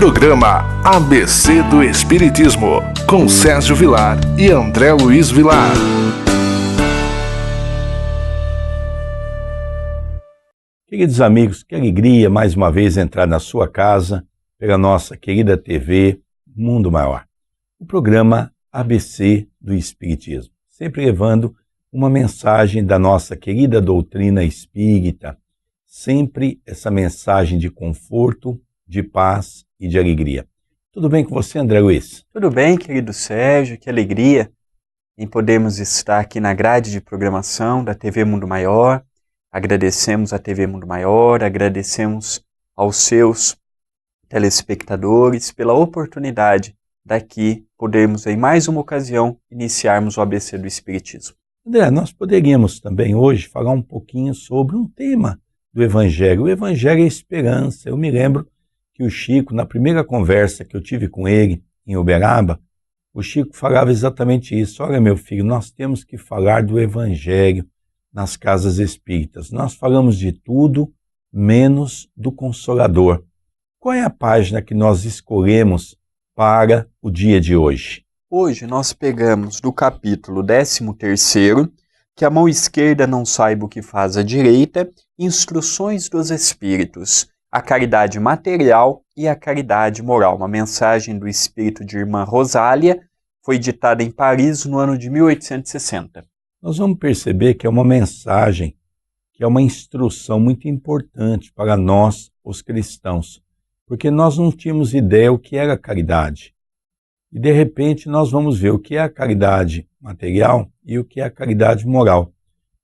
Programa ABC do Espiritismo, com Sérgio Vilar e André Luiz Vilar. Queridos amigos, que alegria mais uma vez entrar na sua casa pela nossa querida TV Mundo Maior. O programa ABC do Espiritismo, sempre levando uma mensagem da nossa querida doutrina espírita, sempre essa mensagem de conforto, de paz e de alegria. Tudo bem com você, André Luiz? Tudo bem, querido Sérgio, que alegria em podermos estar aqui na grade de programação da TV Mundo Maior. Agradecemos à TV Mundo Maior, agradecemos aos seus telespectadores pela oportunidade daqui podermos, em mais uma ocasião, iniciarmos o ABC do Espiritismo. André, nós poderíamos também hoje falar um pouquinho sobre um tema do Evangelho. O Evangelho é a esperança. Eu me lembro que o Chico, na primeira conversa que eu tive com ele em Uberaba, o Chico falava exatamente isso. Olha, meu filho, nós temos que falar do Evangelho nas casas espíritas. Nós falamos de tudo, menos do Consolador. Qual é a página que nós escolhemos para o dia de hoje? Hoje nós pegamos do capítulo 13º, que a mão esquerda não saiba o que faz a direita, instruções dos espíritos, a caridade material e a caridade moral. Uma mensagem do espírito de Irmã Rosália, foi ditada em Paris no ano de 1860. Nós vamos perceber que é uma mensagem, que é uma instrução muito importante para nós, os cristãos, porque nós não tínhamos ideia o que era caridade. E de repente nós vamos ver o que é a caridade material e o que é a caridade moral.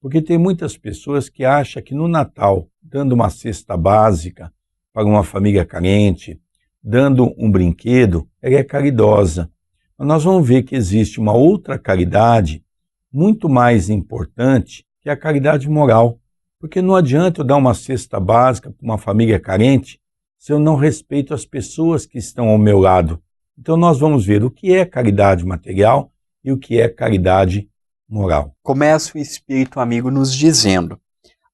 Porque tem muitas pessoas que acham que no Natal, dando uma cesta básica para uma família carente, dando um brinquedo, ela é caridosa. Mas nós vamos ver que existe uma outra caridade muito mais importante, que é a caridade moral. Porque não adianta eu dar uma cesta básica para uma família carente se eu não respeito as pessoas que estão ao meu lado. Então nós vamos ver o que é caridade material e o que é caridade moral. Começa o Espírito Amigo nos dizendo: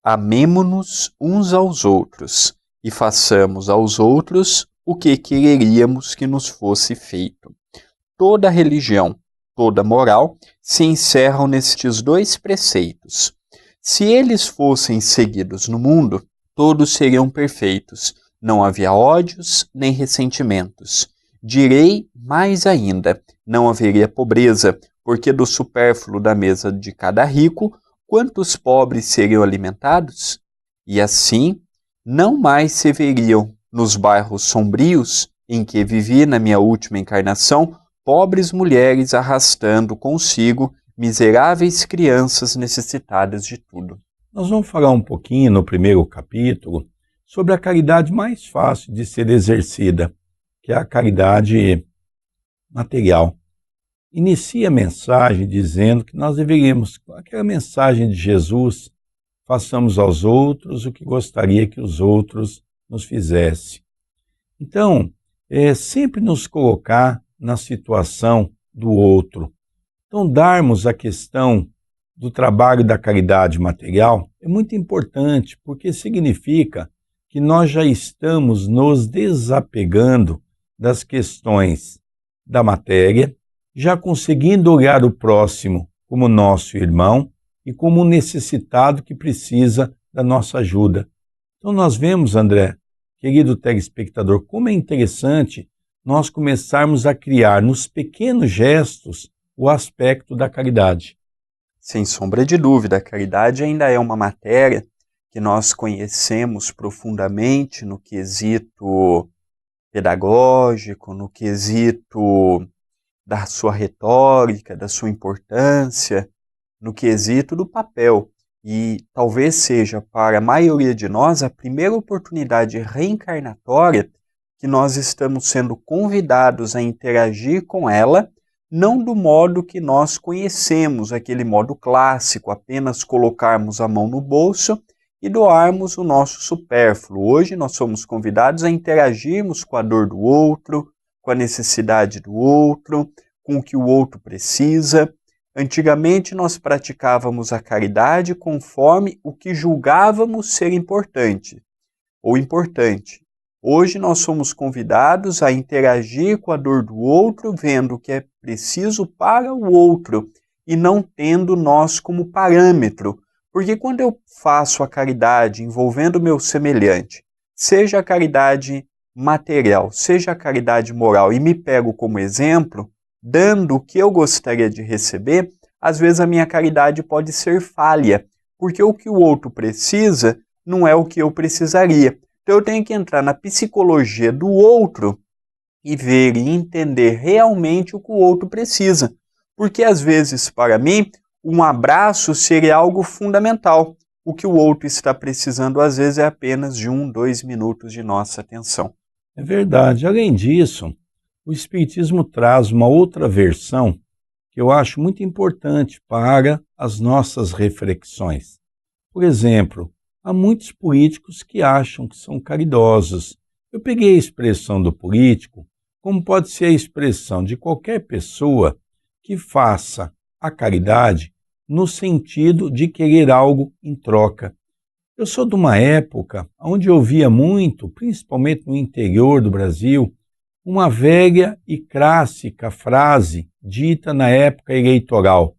amemo-nos uns aos outros e façamos aos outros o que quereríamos que nos fosse feito. Toda religião, toda moral se encerram nestes dois preceitos. Se eles fossem seguidos no mundo, todos seriam perfeitos. Não havia ódios nem ressentimentos. Direi mais ainda, não haveria pobreza, porque do supérfluo da mesa de cada rico, quantos pobres seriam alimentados? E assim, não mais se veriam nos bairros sombrios em que vivi na minha última encarnação, pobres mulheres arrastando consigo miseráveis crianças necessitadas de tudo. Nós vamos falar um pouquinho no primeiro capítulo sobre a caridade mais fácil de ser exercida, que é a caridade material. Inicia a mensagem dizendo que nós deveríamos, aquela mensagem de Jesus, façamos aos outros o que gostaria que os outros nos fizessem. Então, sempre nos colocar na situação do outro. Então, darmos a questão do trabalho da caridade material é muito importante, porque significa que nós já estamos nos desapegando das questões da matéria, já conseguindo olhar o próximo como nosso irmão e como um necessitado que precisa da nossa ajuda. Então nós vemos, André, querido telespectador, como é interessante nós começarmos a criar nos pequenos gestos o aspecto da caridade. Sem sombra de dúvida, a caridade ainda é uma matéria que nós conhecemos profundamente no quesito pedagógico, no quesito da sua retórica, da sua importância, no quesito do papel. E talvez seja para a maioria de nós a primeira oportunidade reencarnatória que nós estamos sendo convidados a interagir com ela, não do modo que nós conhecemos, aquele modo clássico, apenas colocarmos a mão no bolso e doarmos o nosso supérfluo. Hoje nós somos convidados a interagirmos com a dor do outro, com a necessidade do outro, com o que o outro precisa. Antigamente nós praticávamos a caridade conforme o que julgávamos ser importante ou importante. Hoje nós somos convidados a interagir com a dor do outro, vendo o que é preciso para o outro e não tendo nós como parâmetro. Porque quando eu faço a caridade envolvendo o meu semelhante, seja a caridade material, seja a caridade moral, e me pego como exemplo, dando o que eu gostaria de receber, às vezes a minha caridade pode ser falha, porque o que o outro precisa não é o que eu precisaria. Então eu tenho que entrar na psicologia do outro e ver e entender realmente o que o outro precisa. Porque às vezes, para mim, um abraço seria algo fundamental. O que o outro está precisando, às vezes, é apenas de 1, 2 minutos de nossa atenção. É verdade. Além disso, o Espiritismo traz uma outra versão que eu acho muito importante para as nossas reflexões. Por exemplo, há muitos políticos que acham que são caridosos. Eu peguei a expressão do político, como pode ser a expressão de qualquer pessoa que faça a caridade no sentido de querer algo em troca. Eu sou de uma época onde eu via muito, principalmente no interior do Brasil, uma velha e clássica frase dita na época eleitoral.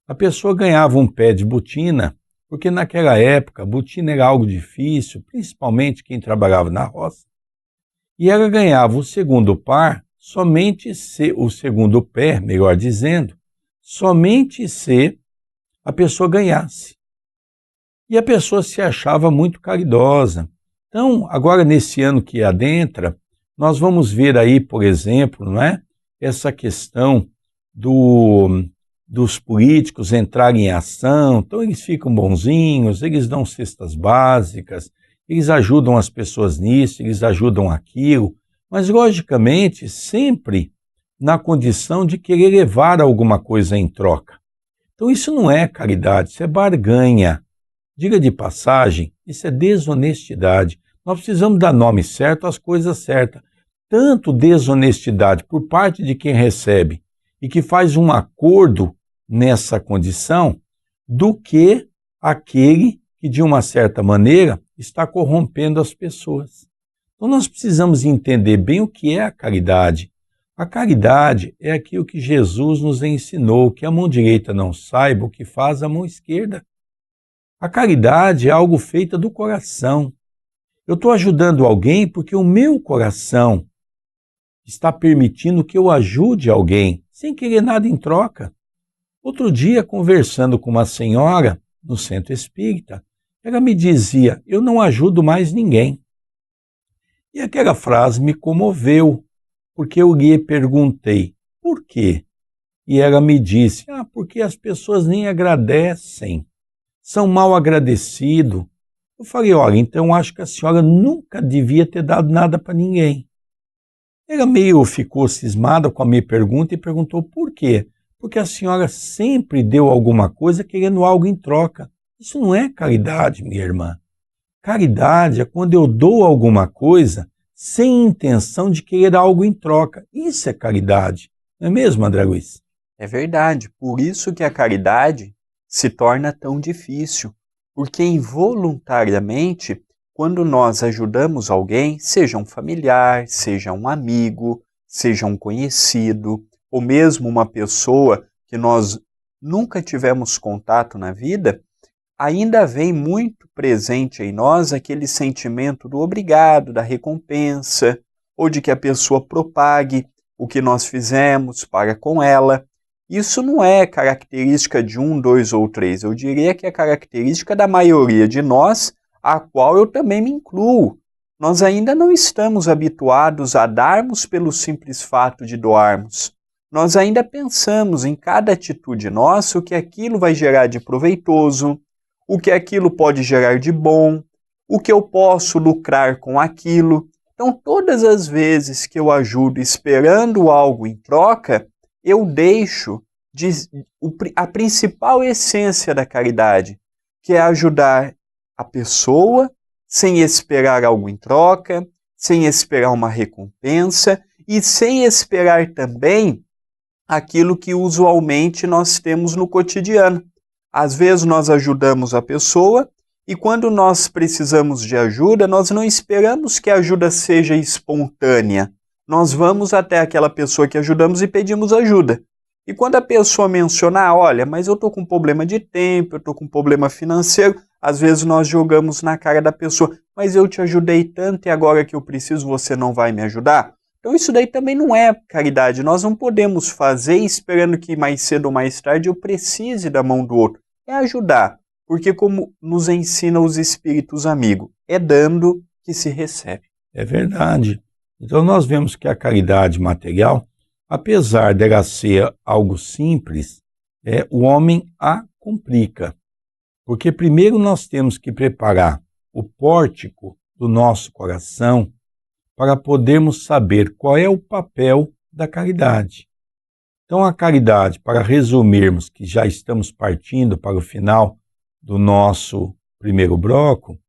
A pessoa ganhava um pé de botina, porque naquela época botina era algo difícil, principalmente quem trabalhava na roça, e ela ganhava o segundo par somente se o segundo pé, melhor dizendo, somente se a pessoa ganhasse. E a pessoa se achava muito caridosa. Então, agora nesse ano que adentra, nós vamos ver aí, por exemplo, não é? Essa questão dos políticos entrarem em ação. Então eles ficam bonzinhos, eles dão cestas básicas, eles ajudam as pessoas nisso, eles ajudam aquilo, mas logicamente sempre na condição de querer levar alguma coisa em troca. Então isso não é caridade, isso é barganha. Diga de passagem, isso é desonestidade. Nós precisamos dar nome certo às coisas certas. Tanto desonestidade por parte de quem recebe e que faz um acordo nessa condição, do que aquele que, de uma certa maneira, está corrompendo as pessoas. Então nós precisamos entender bem o que é a caridade. A caridade é aquilo que Jesus nos ensinou, que a mão direita não saiba o que faz a mão esquerda. A caridade é algo feito do coração. Eu estou ajudando alguém porque o meu coração está permitindo que eu ajude alguém, sem querer nada em troca. Outro dia, conversando com uma senhora no centro espírita, ela me dizia, eu não ajudo mais ninguém. E aquela frase me comoveu, porque eu lhe perguntei, por quê? E ela me disse, porque as pessoas nem agradecem, são mal agradecidos. Eu falei, olha, então acho que a senhora nunca devia ter dado nada para ninguém. Ela meio ficou cismada com a minha pergunta e perguntou por quê? Porque a senhora sempre deu alguma coisa querendo algo em troca. Isso não é caridade, minha irmã. Caridade é quando eu dou alguma coisa sem intenção de querer algo em troca. Isso é caridade. Não é mesmo, André Luiz? É verdade. Por isso que a caridade se torna tão difícil. Porque involuntariamente, quando nós ajudamos alguém, seja um familiar, seja um amigo, seja um conhecido, ou mesmo uma pessoa que nós nunca tivemos contato na vida, ainda vem muito presente em nós aquele sentimento do obrigado, da recompensa, ou de que a pessoa propague o que nós fizemos para com ela. Isso não é característica de 1, 2 ou 3, eu diria que é característica da maioria de nós, a qual eu também me incluo. Nós ainda não estamos habituados a darmos pelo simples fato de doarmos. Nós ainda pensamos em cada atitude nossa o que aquilo vai gerar de proveitoso, o que aquilo pode gerar de bom, o que eu posso lucrar com aquilo. Então, todas as vezes que eu ajudo esperando algo em troca, eu deixo a principal essência da caridade, que é ajudar a pessoa sem esperar algo em troca, sem esperar uma recompensa e sem esperar também aquilo que usualmente nós temos no cotidiano. Às vezes nós ajudamos a pessoa E quando nós precisamos de ajuda, nós não esperamos que a ajuda seja espontânea. Nós vamos até aquela pessoa que ajudamos e pedimos ajuda. E quando a pessoa menciona, olha, mas eu estou com problema de tempo, eu estou com problema financeiro, às vezes nós jogamos na cara da pessoa, mas eu te ajudei tanto e agora que eu preciso você não vai me ajudar? Então isso daí também não é caridade. Nós não podemos fazer esperando que mais cedo ou mais tarde eu precise da mão do outro. É ajudar, porque como nos ensina os espíritos amigos, é dando que se recebe. É verdade. Então nós vemos que a caridade material, apesar dela ser algo simples, o homem a complica. Porque primeiro nós temos que preparar o pórtico do nosso coração para podermos saber qual é o papel da caridade. Então a caridade, para resumirmos que já estamos partindo para o final do nosso primeiro bloco,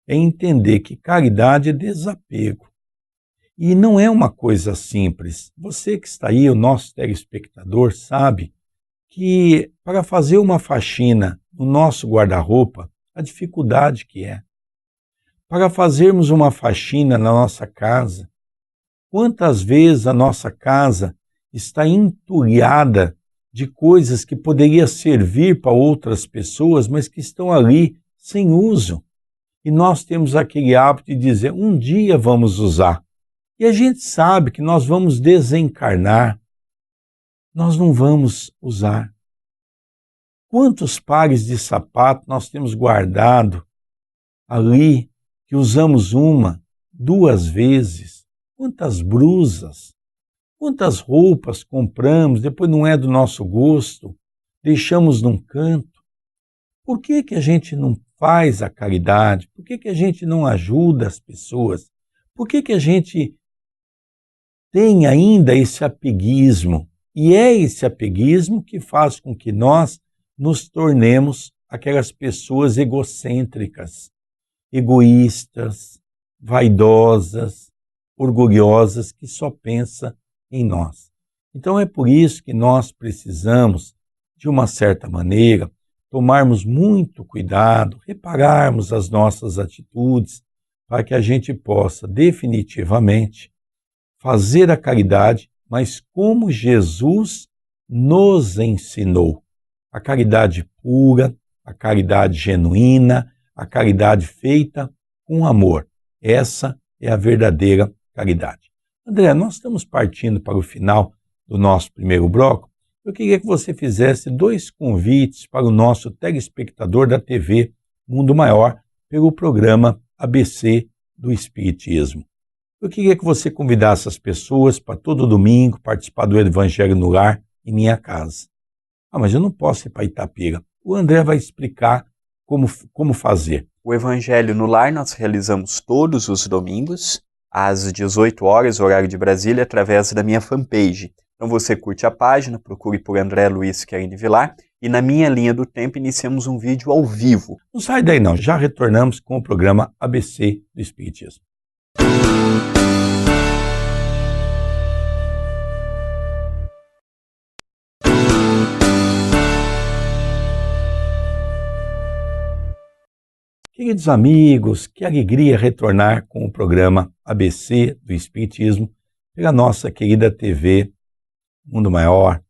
é entender que caridade é desapego. E não é uma coisa simples. Você que está aí, o nosso telespectador, sabe que para fazer uma faxina no nosso guarda-roupa, a dificuldade que é. Para fazermos uma faxina na nossa casa, quantas vezes a nossa casa está entulhada de coisas que poderia servir para outras pessoas, mas que estão ali sem uso. E nós temos aquele hábito de dizer, um dia vamos usar. E a gente sabe que nós vamos desencarnar, nós não vamos usar. Quantos pares de sapato nós temos guardado ali, que usamos uma, 2 vezes? Quantas blusas, quantas roupas compramos, depois não é do nosso gosto, deixamos num canto? Por que que a gente não faz a caridade? Por que que a gente não ajuda as pessoas? Por que que a gente tem ainda esse apeguismo? E é esse apeguismo que faz com que nós nos tornemos aquelas pessoas egocêntricas, egoístas, vaidosas, orgulhosas, que só pensam em nós. Então é por isso que nós precisamos, de uma certa maneira, tomarmos muito cuidado, repararmos as nossas atitudes, para que a gente possa definitivamente fazer a caridade, mas como Jesus nos ensinou. A caridade pura, a caridade genuína, a caridade feita com amor. Essa é a verdadeira caridade. André, nós estamos partindo para o final do nosso primeiro bloco. Eu queria que você fizesse 2 convites para o nosso telespectador da TV Mundo Maior pelo programa ABC do Espiritismo. Eu queria que você convidasse as pessoas para todo domingo participar do Evangelho no Lar em minha casa. Mas eu não posso ir para Itapira. O André vai explicar como fazer. O Evangelho no Lar nós realizamos todos os domingos, às 18 horas, horário de Brasília, através da minha fanpage. Então você curte a página, procure por André Luiz Querine Vilar e na minha linha do tempo iniciamos um vídeo ao vivo. Não sai daí não, já retornamos com o programa ABC do Espiritismo. Queridos amigos, que alegria retornar com o programa ABC do Espiritismo pela nossa querida TV Mundo Maior.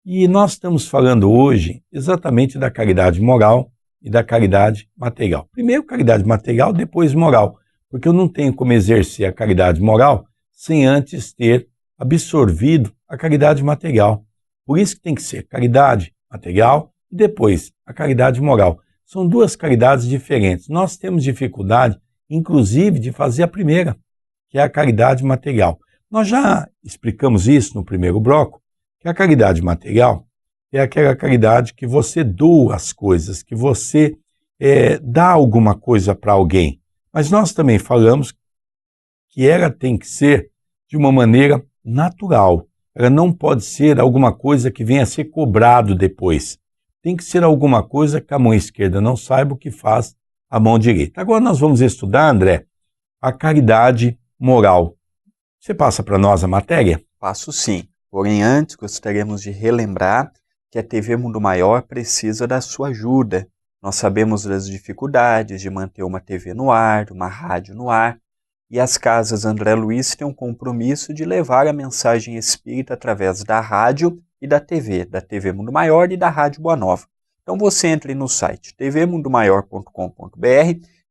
E nós estamos falando hoje exatamente da caridade moral e da caridade material. Primeiro caridade material, depois moral, porque eu não tenho como exercer a caridade moral sem antes ter absorvido a caridade material. Por isso que tem que ser caridade material e depois a caridade moral. São 2 caridades diferentes. Nós temos dificuldade, inclusive, de fazer a primeira, que é a caridade material. Nós já explicamos isso no primeiro bloco, que a caridade material é aquela caridade que você doa as coisas, que você dá alguma coisa para alguém. Mas nós também falamos que ela tem que ser de uma maneira natural. Ela não pode ser alguma coisa que venha a ser cobrado depois. Tem que ser alguma coisa que a mão esquerda não saiba o que faz a mão direita. Agora nós vamos estudar, André, a caridade moral. Você passa para nós a matéria? Passo sim. Porém, antes gostaríamos de relembrar que a TV Mundo Maior precisa da sua ajuda. Nós sabemos das dificuldades de manter uma TV no ar, uma rádio no ar, e as casas André Luiz têm um compromisso de levar a mensagem espírita através da rádio e da TV Mundo Maior e da Rádio Boa Nova. Então você entre no site tvmundomaior.com.br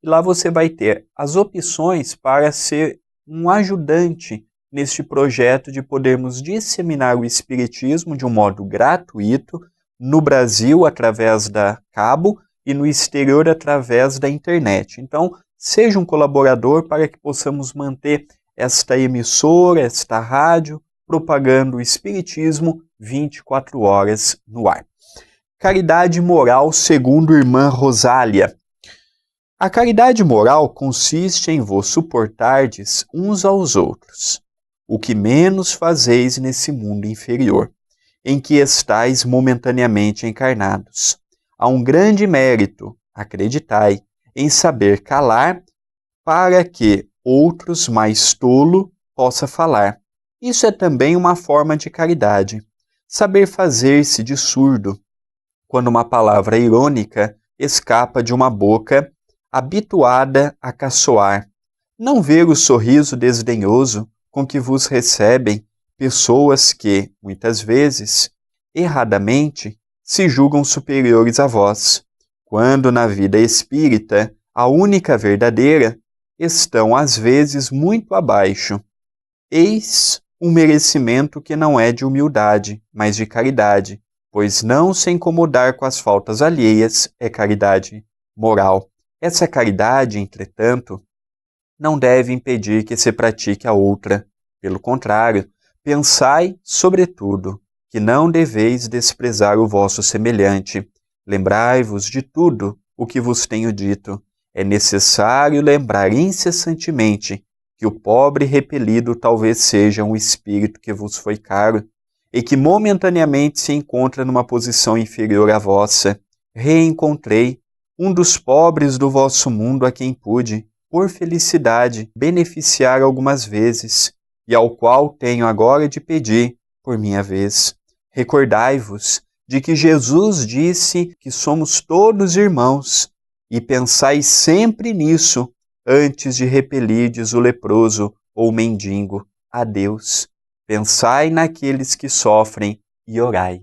e lá você vai ter as opções para ser um ajudante neste projeto de podermos disseminar o Espiritismo de um modo gratuito no Brasil através da cabo e no exterior através da internet. Então, seja um colaborador para que possamos manter esta emissora, esta rádio, propagando o Espiritismo 24 horas no ar. Caridade moral segundo irmã Rosália. A caridade moral consiste em vos suportardes uns aos outros, o que menos fazeis nesse mundo inferior, em que estáis momentaneamente encarnados. Há um grande mérito, acreditai, em saber calar, para que outros mais tolo possa falar. Isso é também uma forma de caridade. Saber fazer-se de surdo, quando uma palavra irônica escapa de uma boca habituada a caçoar. Não ver o sorriso desdenhoso com que vos recebem pessoas que, muitas vezes, erradamente, se julgam superiores a vós, quando na vida espírita, a única verdadeira, estão às vezes muito abaixo. Eis um merecimento que não é de humildade, mas de caridade, pois não se incomodar com as faltas alheias é caridade moral. Essa caridade, entretanto, não deve impedir que se pratique a outra. Pelo contrário, pensai, sobretudo, que não deveis desprezar o vosso semelhante. Lembrai-vos de tudo o que vos tenho dito. É necessário lembrar incessantemente que o pobre repelido talvez seja um espírito que vos foi caro e que momentaneamente se encontra numa posição inferior à vossa. Reencontrei um dos pobres do vosso mundo a quem pude, por felicidade, beneficiar algumas vezes, e ao qual tenho agora de pedir, por minha vez. Recordai-vos de que Jesus disse que somos todos irmãos, e pensai sempre nisso, antes de repelirdes o leproso ou o mendigo. Adeus. Pensai naqueles que sofrem e orai.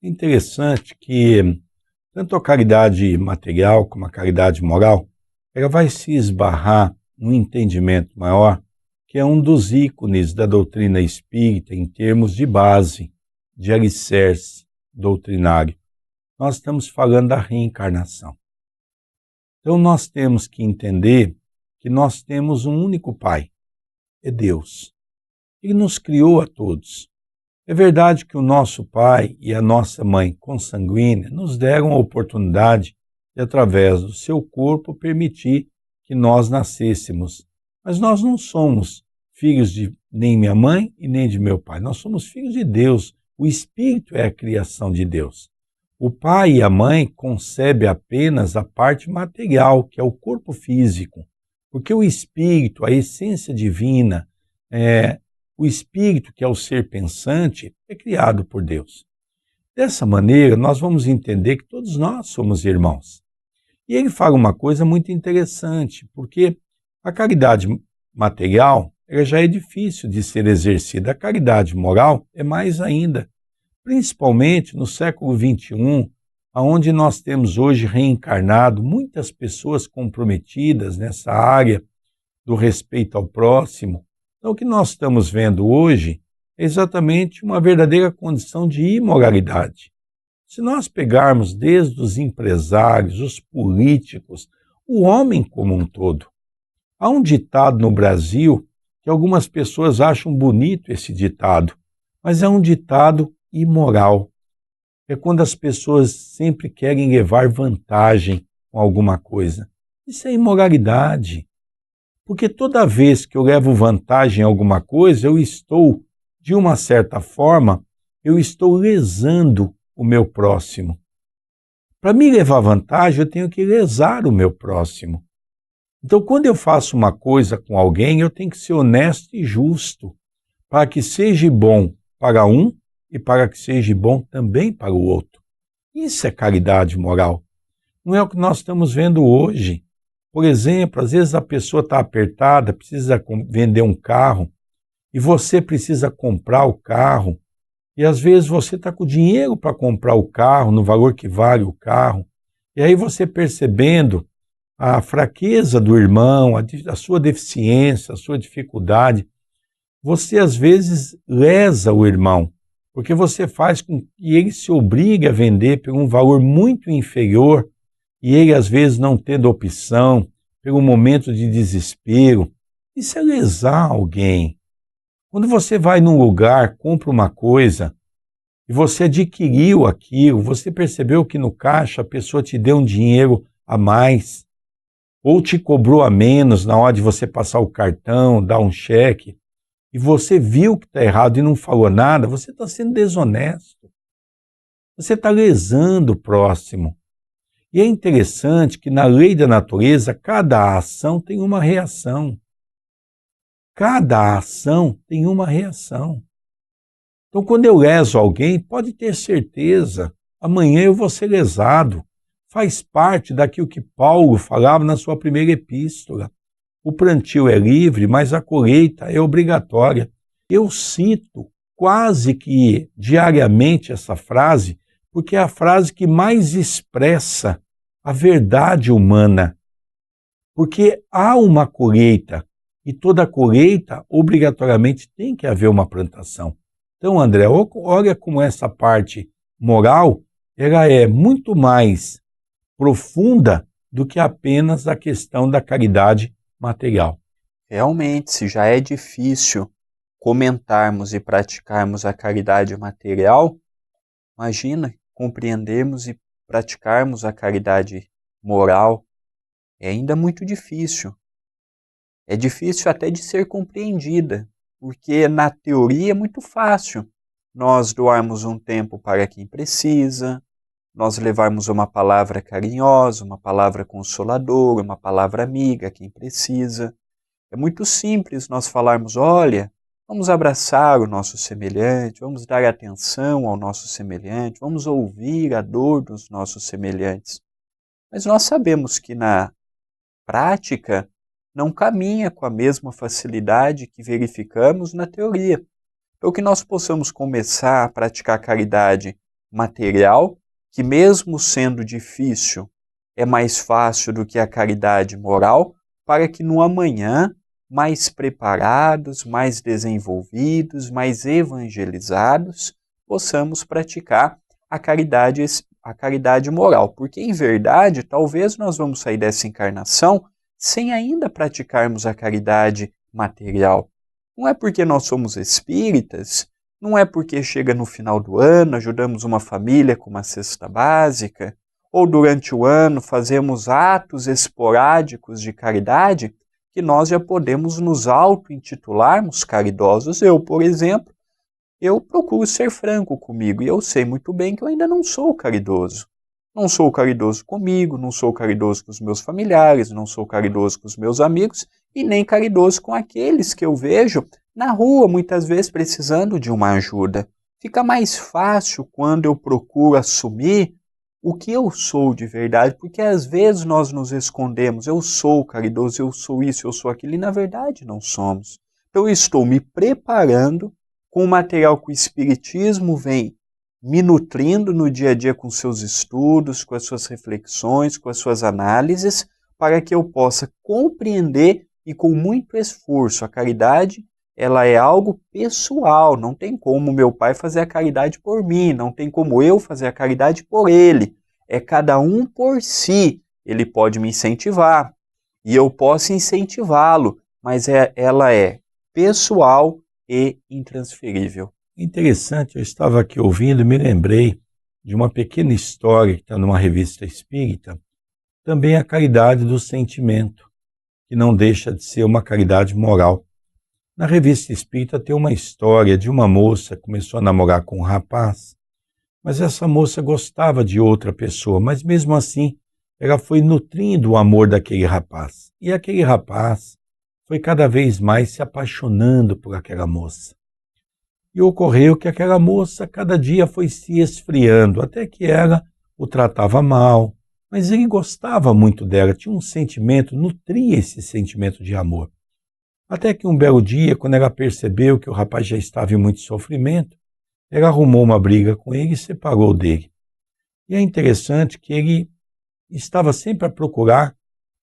Interessante que tanto a caridade material como a caridade moral, ela vai se esbarrar num entendimento maior, que é um dos ícones da doutrina espírita em termos de base, de alicerce doutrinário. Nós estamos falando da reencarnação. Então nós temos que entender que nós temos um único Pai, é Deus. Ele nos criou a todos. É verdade que o nosso pai e a nossa mãe consanguínea nos deram a oportunidade de, através do seu corpo, permitir que nós nascêssemos. Mas nós não somos filhos de nem minha mãe e nem de meu pai. Nós somos filhos de Deus. O Espírito é a criação de Deus. O pai e a mãe concebem apenas a parte material, que é o corpo físico. Porque o Espírito, a essência divina, o Espírito, que é o ser pensante, é criado por Deus. Dessa maneira, nós vamos entender que todos nós somos irmãos. E ele fala uma coisa muito interessante, porque a caridade material ela já é difícil de ser exercida. A caridade moral é mais ainda, principalmente no século XXI, onde nós temos hoje reencarnado muitas pessoas comprometidas nessa área do respeito ao próximo. Então, o que nós estamos vendo hoje é exatamente uma verdadeira condição de imoralidade. Se nós pegarmos desde os empresários, os políticos, o homem como um todo, há um ditado no Brasil que algumas pessoas acham bonito esse ditado, mas é um ditado imoral. É quando as pessoas sempre querem levar vantagem com alguma coisa. Isso é imoralidade. Porque toda vez que eu levo vantagem em alguma coisa, eu estou, de uma certa forma, eu estou lesando o meu próximo. Para me levar vantagem, eu tenho que lesar o meu próximo. Então, quando eu faço uma coisa com alguém, eu tenho que ser honesto e justo, para que seja bom para um e para que seja bom também para o outro. Isso é caridade moral. Não é o que nós estamos vendo hoje. Por exemplo, às vezes a pessoa está apertada, precisa vender um carro, e você precisa comprar o carro, e às vezes você está com dinheiro para comprar o carro, no valor que vale o carro, e aí você percebendo a fraqueza do irmão, a sua deficiência, a sua dificuldade, você às vezes lesa o irmão, porque você faz com que ele se obrigue a vender por um valor muito inferior, e ele às vezes não tendo opção, pelo momento de desespero. Isso é lesar alguém. Quando você vai num lugar, compra uma coisa, e você adquiriu aquilo, você percebeu que no caixa a pessoa te deu um dinheiro a mais, ou te cobrou a menos na hora de você passar o cartão, dar um cheque, e você viu que está errado e não falou nada, você está sendo desonesto. Você está lesando o próximo. E é interessante que na lei da natureza, cada ação tem uma reação. Cada ação tem uma reação. Então, quando eu leso alguém, pode ter certeza, amanhã eu vou ser lesado. Faz parte daquilo que Paulo falava na sua primeira epístola. O plantio é livre, mas a colheita é obrigatória. Eu cito quase que diariamente essa frase, porque é a frase que mais expressa a verdade humana. Porque há uma colheita, e toda colheita, obrigatoriamente, tem que haver uma plantação. Então, André, olha como essa parte moral, ela é muito mais profunda do que apenas a questão da caridade material. Realmente, se já é difícil comentarmos e praticarmos a caridade material, imagina compreendermos e praticarmos a caridade moral. É ainda muito difícil. É difícil até de ser compreendida, porque na teoria é muito fácil nós doarmos um tempo para quem precisa, nós levarmos uma palavra carinhosa, uma palavra consoladora, uma palavra amiga a quem precisa. É muito simples nós falarmos, olha, vamos abraçar o nosso semelhante, vamos dar atenção ao nosso semelhante, vamos ouvir a dor dos nossos semelhantes. Mas nós sabemos que na prática não caminha com a mesma facilidade que verificamos na teoria. Então que nós possamos começar a praticar caridade material, que mesmo sendo difícil, é mais fácil do que a caridade moral, para que no amanhã, mais preparados, mais desenvolvidos, mais evangelizados, possamos praticar a caridade moral. Porque, em verdade, talvez nós vamos sair dessa encarnação sem ainda praticarmos a caridade material. Não é porque nós somos espíritas, não é porque chega no final do ano, ajudamos uma família com uma cesta básica, ou durante o ano fazemos atos esporádicos de caridade, que nós já podemos nos auto-intitularmos caridosos. Eu, por exemplo, eu procuro ser franco comigo, e eu sei muito bem que eu ainda não sou caridoso. Não sou caridoso comigo, não sou caridoso com os meus familiares, não sou caridoso com os meus amigos, e nem caridoso com aqueles que eu vejo na rua, muitas vezes precisando de uma ajuda. Fica mais fácil quando eu procuro assumir o que eu sou de verdade, porque às vezes nós nos escondemos, eu sou caridoso, eu sou isso, eu sou aquilo, e na verdade não somos. Então eu estou me preparando com o material que o Espiritismo vem me nutrindo no dia a dia com seus estudos, com as suas reflexões, com as suas análises, para que eu possa compreender e com muito esforço. A caridade, ela é algo pessoal, não tem como meu pai fazer a caridade por mim, não tem como eu fazer a caridade por ele. É cada um por si. Ele pode me incentivar e eu posso incentivá-lo, mas ela é pessoal e intransferível. Interessante, eu estava aqui ouvindo e me lembrei de uma pequena história que está numa revista espírita, também a caridade do sentimento, que não deixa de ser uma caridade moral. Na revista espírita tem uma história de uma moça que começou a namorar com um rapaz, mas essa moça gostava de outra pessoa, mas mesmo assim ela foi nutrindo o amor daquele rapaz. E aquele rapaz foi cada vez mais se apaixonando por aquela moça. E ocorreu que aquela moça cada dia foi se esfriando, até que ela o tratava mal, mas ele gostava muito dela, tinha um sentimento, nutria esse sentimento de amor. Até que um belo dia, quando ela percebeu que o rapaz já estava em muito sofrimento, ela arrumou uma briga com ele e separou dele. E é interessante que ele estava sempre a procurar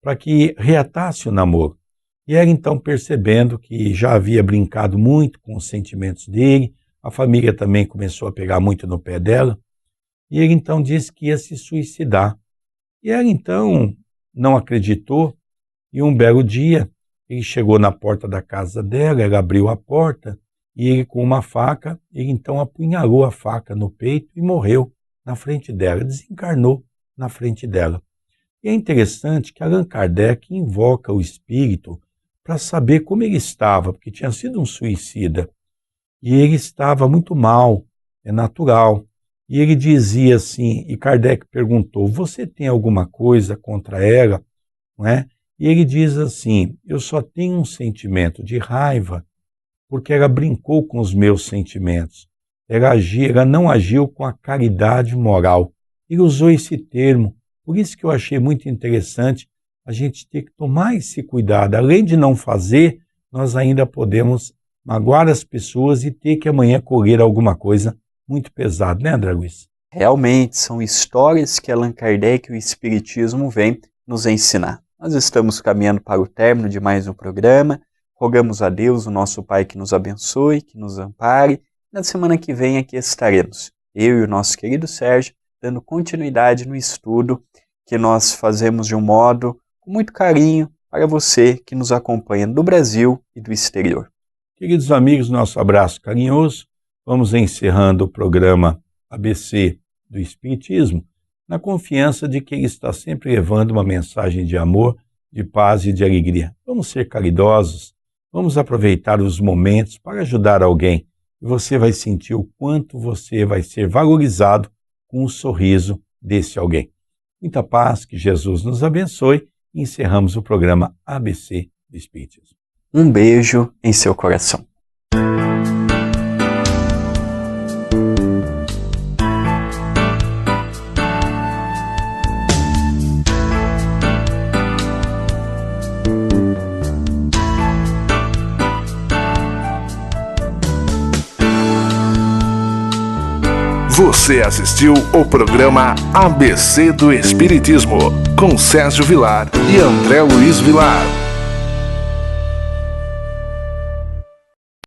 para que reatasse o namoro. E ela então, percebendo que já havia brincado muito com os sentimentos dele, a família também começou a pegar muito no pé dela, e ele então disse que ia se suicidar. E ela então não acreditou, e um belo dia ele chegou na porta da casa dela, ela abriu a porta, e ele com uma faca, ele então apunhalou a faca no peito e morreu na frente dela, desencarnou na frente dela. E é interessante que Allan Kardec invoca o espírito para saber como ele estava, porque tinha sido um suicida, e ele estava muito mal, é natural. E ele dizia assim, e Kardec perguntou, você tem alguma coisa contra ela? Não é? E ele diz assim, eu só tenho um sentimento de raiva, porque ela brincou com os meus sentimentos. Ela não agiu com a caridade moral. Ele usou esse termo, por isso que eu achei muito interessante a gente ter que tomar esse cuidado. Além de não fazer, nós ainda podemos magoar as pessoas e ter que amanhã colher alguma coisa muito pesada, né, André Luiz? Realmente, são histórias que Allan Kardec e o Espiritismo vêm nos ensinar. Nós estamos caminhando para o término de mais um programa. Rogamos a Deus, o nosso Pai, que nos abençoe, que nos ampare. Na semana que vem aqui estaremos, eu e o nosso querido Sérgio, dando continuidade no estudo que nós fazemos de um modo com muito carinho para você que nos acompanha do Brasil e do exterior. Queridos amigos, nosso abraço carinhoso. Vamos encerrando o programa ABC do Espiritismo, na confiança de que ele está sempre levando uma mensagem de amor, de paz e de alegria. Vamos ser caridosos, vamos aproveitar os momentos para ajudar alguém, e você vai sentir o quanto você vai ser valorizado com o sorriso desse alguém. Muita paz, que Jesus nos abençoe, e encerramos o programa ABC do Espiritismo. Um beijo em seu coração. Você assistiu o programa ABC do Espiritismo, com Sérgio Vilar e André Luiz Vilar.